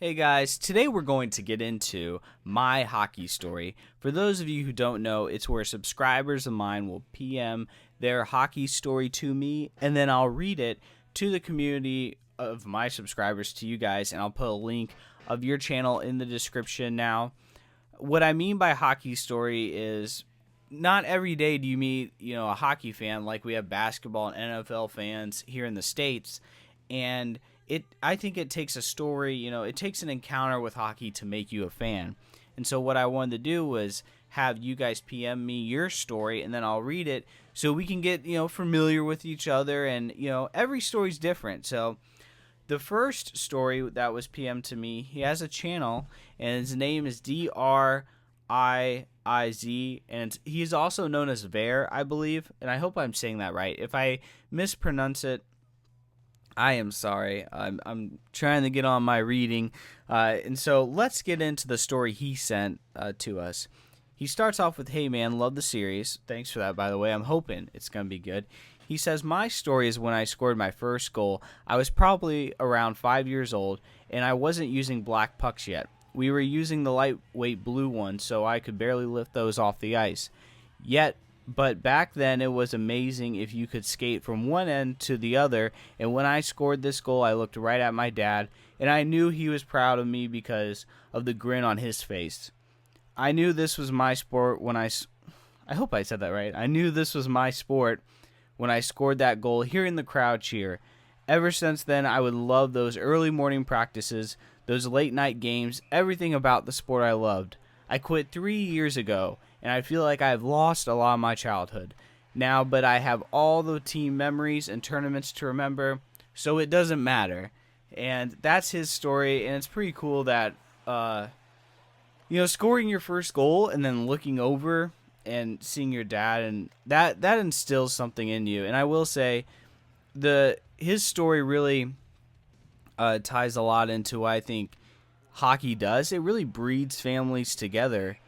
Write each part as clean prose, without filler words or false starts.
Hey guys, today we're going to get into my hockey story. For those of you who don't know, it's where subscribers of mine will PM their hockey story to me, and then I'll read it to the community of my subscribers, to you guys, and I'll put a link of your channel in the description. Now, what I mean by hockey story is not every day do you meet, a hockey fan like we have basketball and NFL fans here in the States, and I think it takes a story, it takes an encounter with hockey to make you a fan. And so what I wanted to do was have you guys PM me your story, and then I'll read it so we can get, familiar with each other. And, every story's different. So the first story that was PM to me, he has a channel, and his name is Driiz, and he's also known as Bear, I believe. And I hope I'm saying that right. If I mispronounce it, I am sorry. I'm trying to get on my reading. And so let's get into the story he sent to us. He starts off with, "Hey man, love the series." Thanks for that, by the way. I'm hoping it's going to be good. He says, "My story is when I scored my first goal. I was probably around 5 years old, and I wasn't using black pucks yet. We were using the lightweight blue ones, so I could barely lift those off the ice. But back then, it was amazing if you could skate from one end to the other, and when I scored this goal, I looked right at my dad, and I knew he was proud of me because of the grin on his face. I knew this was my sport when I hope I said that right. I knew this was my sport when I scored that goal, hearing the crowd cheer. Ever since then, I would love those early morning practices, those late night games, everything about the sport I loved. I quit 3 years ago, and I feel like I've lost a lot of my childhood now, but I have all the team memories and tournaments to remember, so it doesn't matter." And that's his story, and it's pretty cool that, scoring your first goal and then looking over and seeing your dad, and that instills something in you. And I will say, his story really ties a lot into what I think hockey does. It really breeds families together.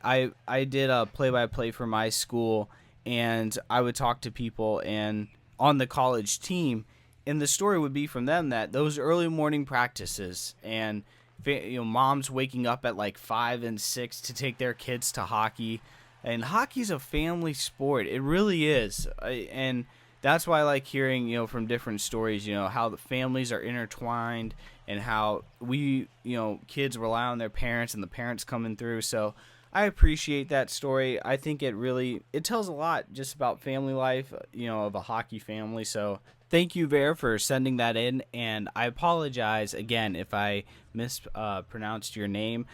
I did a play-by-play for my school, and I would talk to people and on the college team, and the story would be from them that those early morning practices and moms waking up at like 5 and 6 to take their kids to hockey. And hockey's a family sport. It really is. And that's why I like hearing, from different stories, how the families are intertwined and how we, kids rely on their parents and the parents coming through. So I appreciate that story. I think it tells a lot just about family life, of a hockey family. So thank you, Ver, for sending that in. And I apologize again if I mispronounced your name.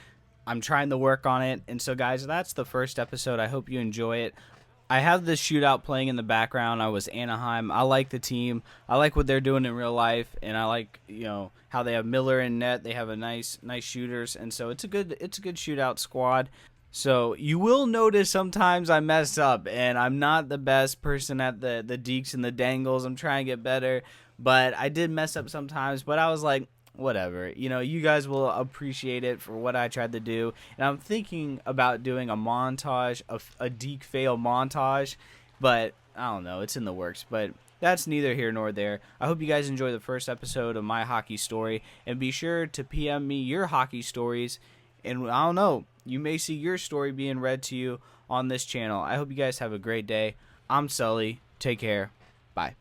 I'm trying to work on it. And so, guys, that's the first episode. I hope you enjoy it. I have this Shootout playing in the background. I was Anaheim. I like the team. I like what they're doing in real life, and I like how they have Miller in net. They have a nice shooters, and so it's a good Shootout squad. So you will notice sometimes I mess up, and I'm not the best person at the deeks and the dangles. I'm trying to get better, but I did mess up sometimes. But I was like, whatever, you guys will appreciate it for what I tried to do. And I'm thinking about doing a montage, a deke fail montage, but I don't know, it's in the works. But that's neither here nor there. I hope you guys enjoy the first episode of my hockey story, and be sure to PM me your hockey stories, and I don't know, you may see your story being read to you on this channel. I hope you guys have a great day. I'm Sully. Take care. Bye.